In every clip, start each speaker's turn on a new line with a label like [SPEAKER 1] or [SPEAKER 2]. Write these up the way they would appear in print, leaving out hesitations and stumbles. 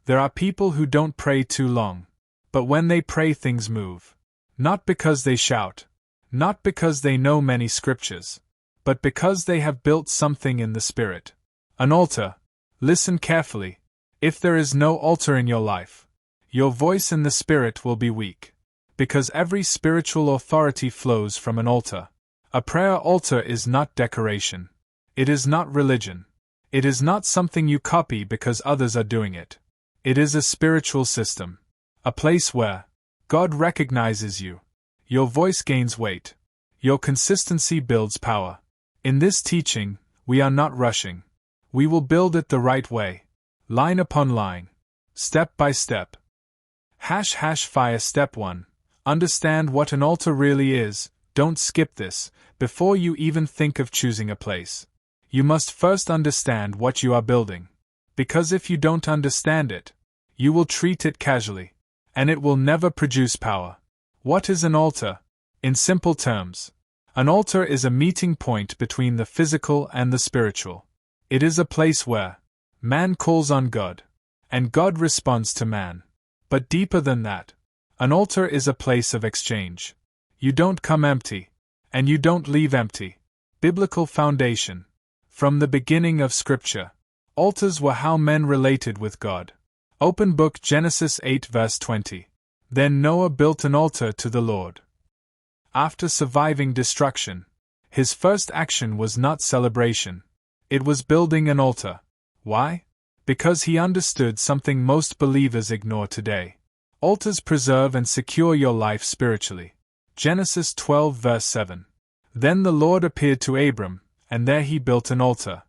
[SPEAKER 1] There are people who don't pray too long, but when they pray things move. Not because they shout, not because they know many scriptures, but because they have built something in the Spirit. An altar. Listen carefully. If there is no altar in your life, your voice in the Spirit will be weak, because every spiritual authority flows from an altar. A prayer altar is not decoration. It is not religion. It is not something you copy because others are doing it. It is a spiritual system. A place where God recognizes you. Your voice gains weight. Your consistency builds power. In this teaching, we are not rushing. We will build it the right way. Line upon line. Step by step. Fire Step 1. Understand what an altar really is. Don't skip this. Before you even think of choosing a place, you must first understand what you are building. Because if you don't understand it, you will treat it casually, and it will never produce power. What is an altar? In simple terms, an altar is a meeting point between the physical and the spiritual. It is a place where man calls on God, and God responds to man. But deeper than that, an altar is a place of exchange. You don't come empty, and you don't leave empty. Biblical foundation. From the beginning of Scripture, altars were how men related with God. Open book Genesis 8 verse 20. Then Noah built an altar to the Lord. After surviving destruction, his first action was not celebration. It was building an altar. Why? Because he understood something most believers ignore today. Altars preserve and secure your life spiritually. Genesis 12 verse 7. Then the Lord appeared to Abram, and there he built an altar.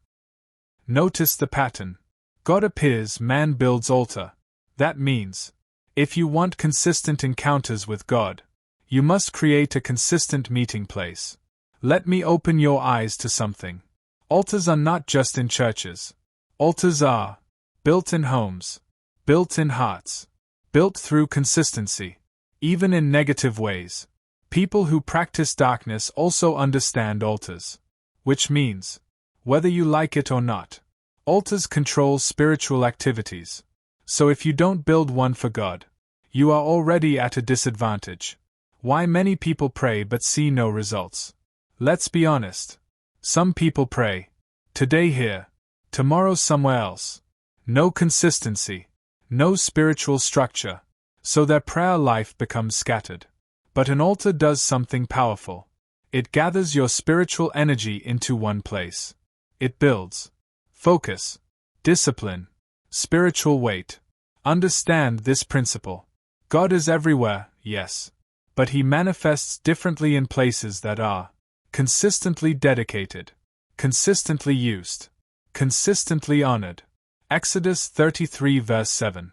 [SPEAKER 1] Notice the pattern. God appears, man builds altar. That means, if you want consistent encounters with God, you must create a consistent meeting place. Let me open your eyes to something. Altars are not just in churches. Altars are built in homes, built in hearts, built through consistency, even in negative ways. People who practice darkness also understand altars. Which means, whether you like it or not, altars control spiritual activities. So if you don't build one for God, you are already at a disadvantage. Why many people pray but see no results? Let's be honest. Some people pray, today here, tomorrow somewhere else. No consistency, no spiritual structure, so their prayer life becomes scattered. But an altar does something powerful. It gathers your spiritual energy into one place. It builds focus, discipline, spiritual weight. Understand this principle. God is everywhere, yes, but He manifests differently in places that are consistently dedicated, consistently used, consistently honored. Exodus 33 verse 7.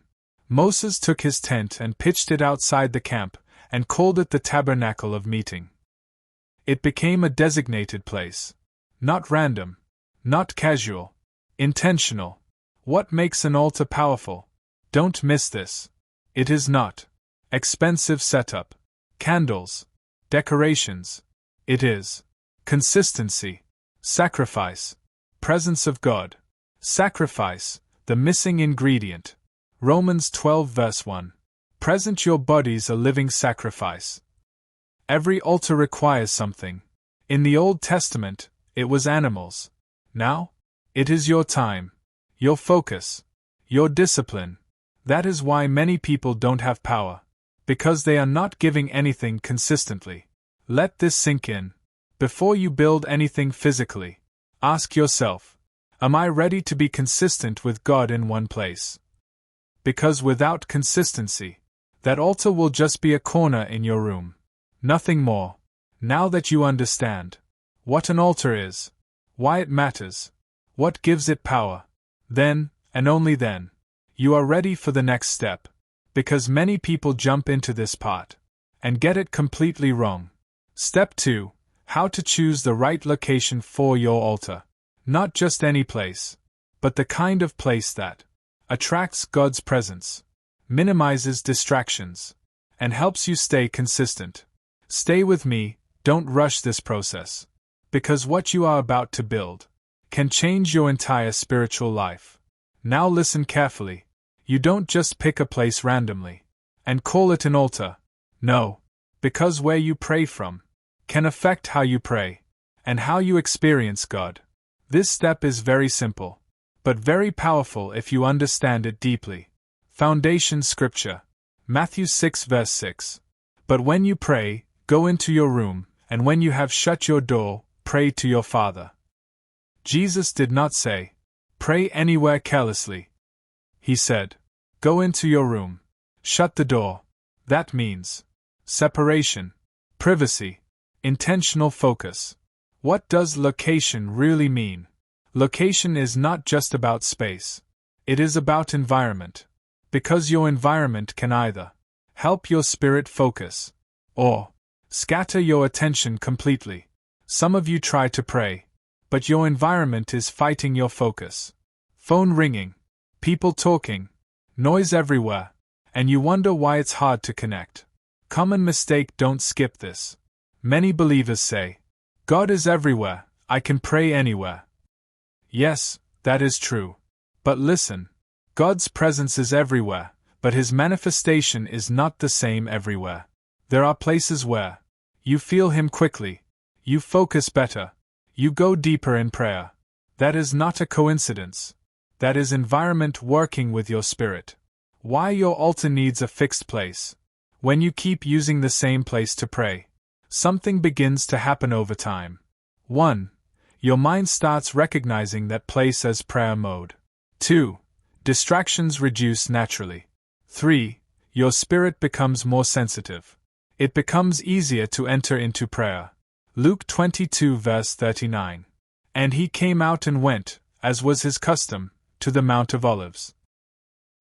[SPEAKER 1] Moses took his tent and pitched it outside the camp, and called it the tabernacle of meeting. It became a designated place. Not random, not casual, intentional. What makes an altar powerful? Don't miss this. It is not expensive setup, candles, decorations. It is consistency, sacrifice, presence of God. Sacrifice, the missing ingredient. Romans 12 verse 1. Present your bodies a living sacrifice. Every altar requires something. In the Old Testament, it was animals. Now, it is your time, your focus, your discipline. That is why many people don't have power. Because they are not giving anything consistently. Let this sink in. Before you build anything physically, ask yourself, am I ready to be consistent with God in one place? Because without consistency, that altar will just be a corner in your room. Nothing more. Now that you understand what an altar is, why it matters, what gives it power, then, and only then, you are ready for the next step. Because many people jump into this part and get it completely wrong. Step 2. How to choose the right location for your altar. Not just any place, but the kind of place that attracts God's presence, minimizes distractions, and helps you stay consistent. Stay with me, don't rush this process. Because what you are about to build can change your entire spiritual life. Now listen carefully. You don't just pick a place randomly and call it an altar. No, because where you pray from can affect how you pray and how you experience God. This step is very simple, but very powerful if you understand it deeply. Foundation Scripture. Matthew 6 verse 6. But when you pray, go into your room, and when you have shut your door, pray to your Father. Jesus did not say, pray anywhere carelessly. He said, go into your room. Shut the door. That means separation, privacy, intentional focus. What does location really mean? Location is not just about space. It is about environment. Because your environment can either help your spirit focus or scatter your attention completely. Some of you try to pray, but your environment is fighting your focus. Phone ringing, people talking, noise everywhere, and you wonder why it's hard to connect. Common mistake: don't skip this. Many believers say, God is everywhere, I can pray anywhere. Yes, that is true. But listen, God's presence is everywhere, but His manifestation is not the same everywhere. There are places where you feel Him quickly, you focus better, you go deeper in prayer. That is not a coincidence. That is environment working with your spirit. Why your altar needs a fixed place. When you keep using the same place to pray, something begins to happen over time. 1. Your mind starts recognizing that place as prayer mode. 2. Distractions reduce naturally. 3. Your spirit becomes more sensitive. It becomes easier to enter into prayer. Luke 22 verse 39. And he came out and went, as was his custom, to the Mount of Olives.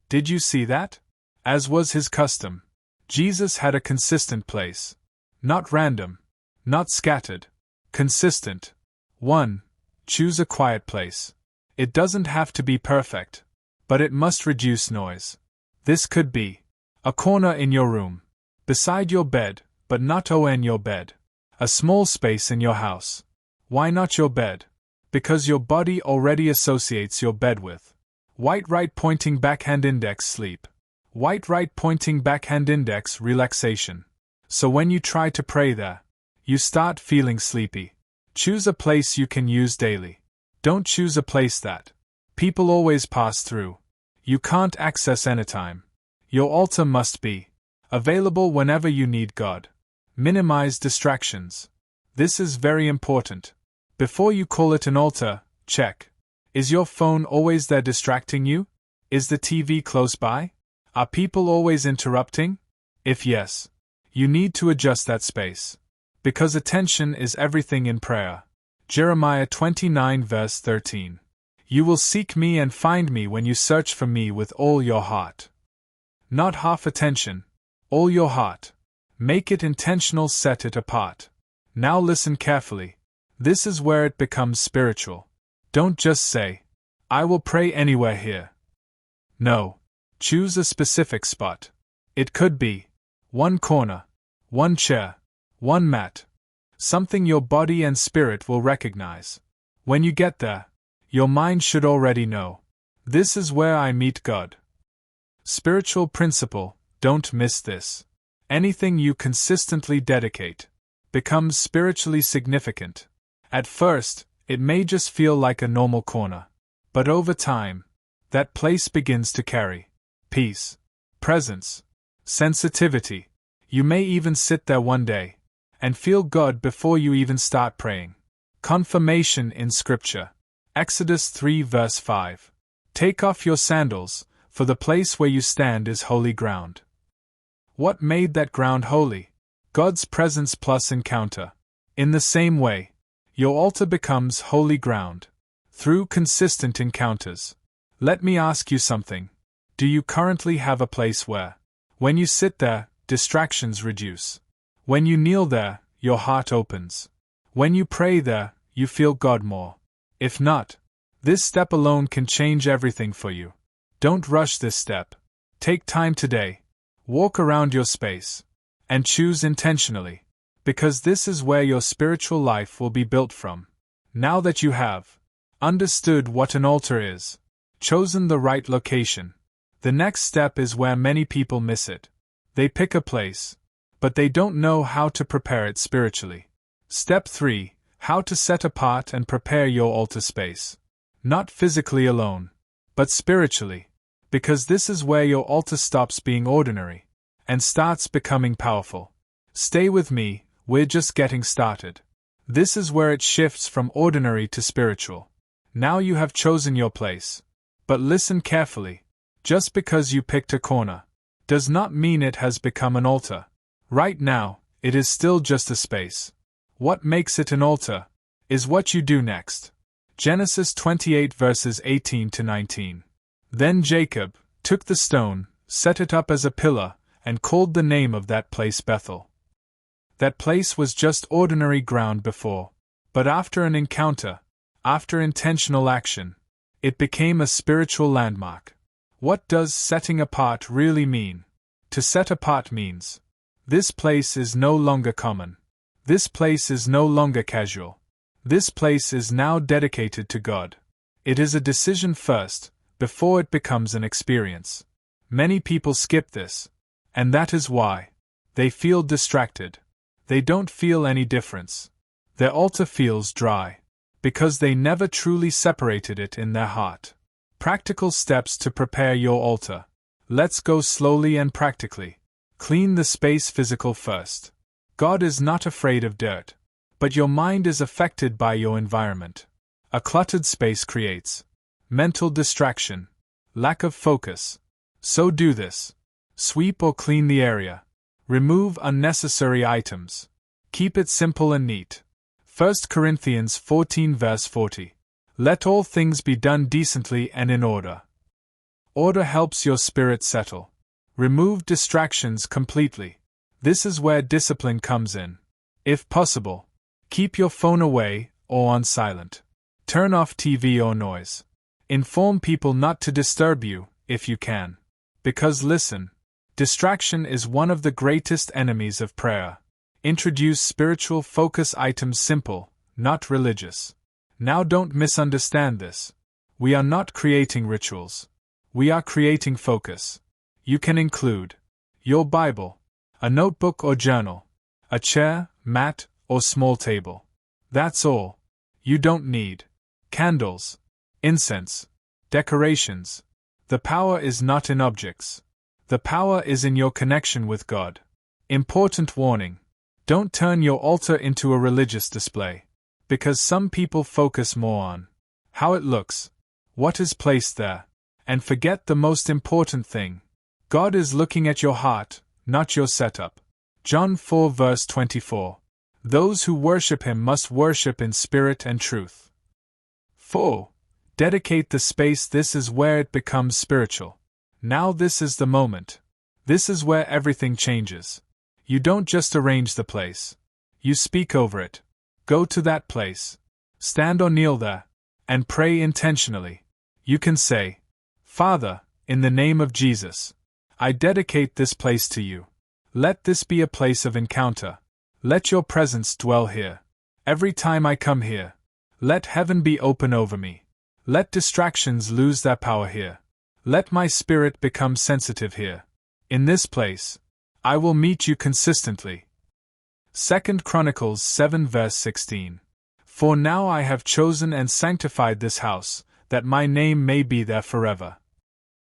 [SPEAKER 1] Did you see that? As was his custom. Jesus had a consistent place. Not random. Not scattered. Consistent. 1. Choose a quiet place. It doesn't have to be perfect, but it must reduce noise. This could be a corner in your room, beside your bed, but not on your bed. A small space in your house. Why not your bed? Because your body already associates your bed with white right pointing backhand index sleep. White right pointing backhand index relaxation. So when you try to pray there, you start feeling sleepy. Choose a place you can use daily. Don't choose a place that people always pass through. You can't access anytime. Your altar must be available whenever you need God. Minimize distractions. This is very important. Before you call it an altar, check. Is your phone always there distracting you? Is the TV close by? Are people always interrupting? If yes, you need to adjust that space. Because attention is everything in prayer. Jeremiah 29 verse 13. You will seek me and find me when you search for me with all your heart. Not half attention, all your heart. Make it intentional, set it apart. Now listen carefully. This is where it becomes spiritual. Don't just say, I will pray anywhere here. No. Choose a specific spot. It could be one corner, one chair, one mat. Something your body and spirit will recognize. When you get there, your mind should already know. This is where I meet God. Spiritual principle, don't miss this. Anything you consistently dedicate becomes spiritually significant. At first, it may just feel like a normal corner. But over time, that place begins to carry peace, presence, sensitivity. You may even sit there one day and feel God before you even start praying. Confirmation in Scripture. Exodus 3 verse 5. Take off your sandals, for the place where you stand is holy ground. What made that ground holy? God's presence plus encounter. In the same way, your altar becomes holy ground through consistent encounters. Let me ask you something. Do you currently have a place where, when you sit there, distractions reduce? When you kneel there, your heart opens? When you pray there, you feel God more? If not, this step alone can change everything for you. Don't rush this step. Take time today. Walk around your space. And choose intentionally. Because this is where your spiritual life will be built from. Now that you have understood what an altar is, chosen the right location, The next step is where many people miss it. They pick a place, but they don't know how to prepare it spiritually. Step 3: How to set apart and prepare your altar space. Not physically alone, but spiritually, because this is where your altar stops being ordinary and starts becoming powerful. Stay with me, we're just getting started. This is where it shifts from ordinary to spiritual. Now you have chosen your place. But listen carefully. Just because you picked a corner does not mean it has become an altar. Right now, it is still just a space. What makes it an altar is what you do next. Genesis 28 verses 18 to 19. Then Jacob took the stone, set it up as a pillar, and called the name of that place Bethel. That place was just ordinary ground before, but after an encounter, after intentional action, it became a spiritual landmark. What does setting apart really mean? To set apart means, this place is no longer common. This place is no longer casual. This place is now dedicated to God. It is a decision first, before it becomes an experience. Many people skip this, and that is why. They feel distracted. They don't feel any difference. Their altar feels dry, because they never truly separated it in their heart. Practical steps to prepare your altar. Let's go slowly and practically. Clean the space physical first. God is not afraid of dirt, but your mind is affected by your environment. A cluttered space creates mental distraction, lack of focus. So do this. Sweep or clean the area. Remove unnecessary items. Keep it simple and neat. 1 Corinthians 14 verse 40. Let all things be done decently and in order. Order helps your spirit settle. Remove distractions completely. This is where discipline comes in. If possible, keep your phone away or on silent. Turn off TV or noise. Inform people not to disturb you, if you can. Because listen, distraction is one of the greatest enemies of prayer. Introduce spiritual focus items simple, not religious. Now don't misunderstand this. We are not creating rituals. We are creating focus. You can include your Bible, a notebook or journal, a chair, mat, or small table. That's all. You don't need candles, incense, decorations. The power is not in objects. The power is in your connection with God. Important warning. Don't turn your altar into a religious display. Because some people focus more on how it looks, what is placed there, and forget the most important thing. God is looking at your heart, not your setup. John 4 verse 24. Those who worship Him must worship in spirit and truth. 4. Dedicate the space. This is where it becomes spiritual. Now this is the moment. This is where everything changes. You don't just arrange the place. You speak over it. Go to that place. Stand or kneel there. And pray intentionally. You can say, Father, in the name of Jesus, I dedicate this place to you. Let this be a place of encounter. Let your presence dwell here. Every time I come here, let heaven be open over me. Let distractions lose their power here. Let my spirit become sensitive here. In this place, I will meet you consistently. 2 Chronicles 7 verse 16. For now I have chosen and sanctified this house, that my name may be there forever.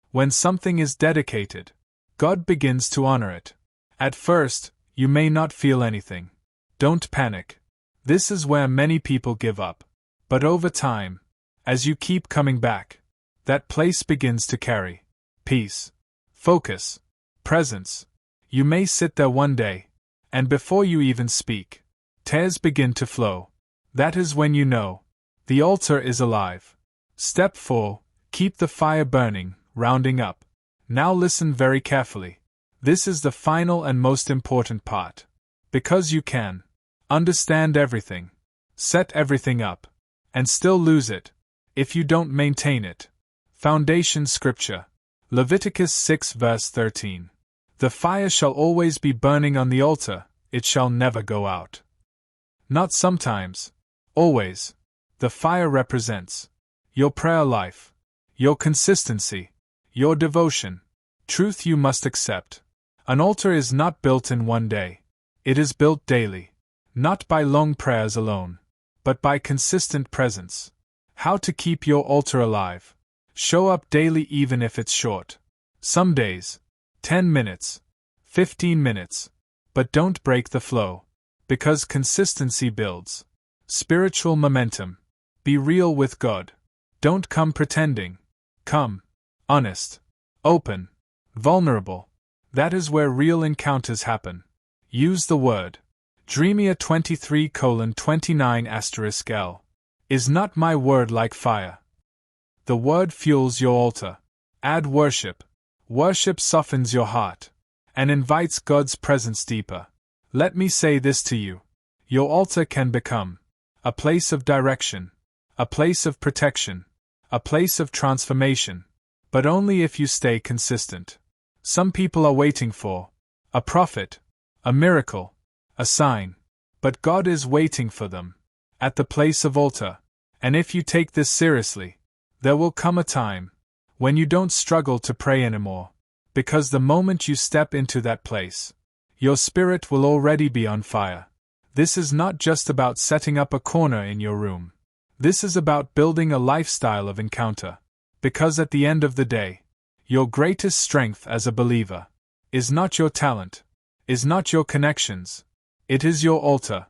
[SPEAKER 1] When something is dedicated, God begins to honor it. At first, you may not feel anything. Don't panic. This is where many people give up. But over time, as you keep coming back, that place begins to carry peace, focus, presence. You may sit there one day, and before you even speak, tears begin to flow. That is when you know the altar is alive. Step 4. Keep the fire burning, rounding up. Now listen very carefully. This is the final and most important part. Because you can understand everything, set everything up, and still lose it if you don't maintain it. Foundation Scripture. Leviticus 6 verse 13. The fire shall always be burning on the altar, it shall never go out. Not sometimes, always. The fire represents your prayer life, your consistency, your devotion. Truth you must accept. An altar is not built in one day. It is built daily. Not by long prayers alone, but by consistent presence. How to keep your altar alive? Show up daily even if it's short. Some days, 10 minutes, 15 minutes. But don't break the flow. Because consistency builds spiritual momentum. Be real with God. Don't come pretending. Come honest, open, vulnerable. That is where real encounters happen. Use the word. Jeremiah 23:29*L. Is not my word like fire? The word fuels your altar. Add worship. Worship softens your heart and invites God's presence deeper. Let me say this to you. Your altar can become a place of direction, a place of protection, a place of transformation, but only if you stay consistent. Some people are waiting for a prophet, a miracle, a sign, but God is waiting for them at the place of altar. And if you take this seriously, there will come a time when you don't struggle to pray anymore, because the moment you step into that place, your spirit will already be on fire. This is not just about setting up a corner in your room. This is about building a lifestyle of encounter, because at the end of the day, your greatest strength as a believer is not your talent, is not your connections, it is your altar.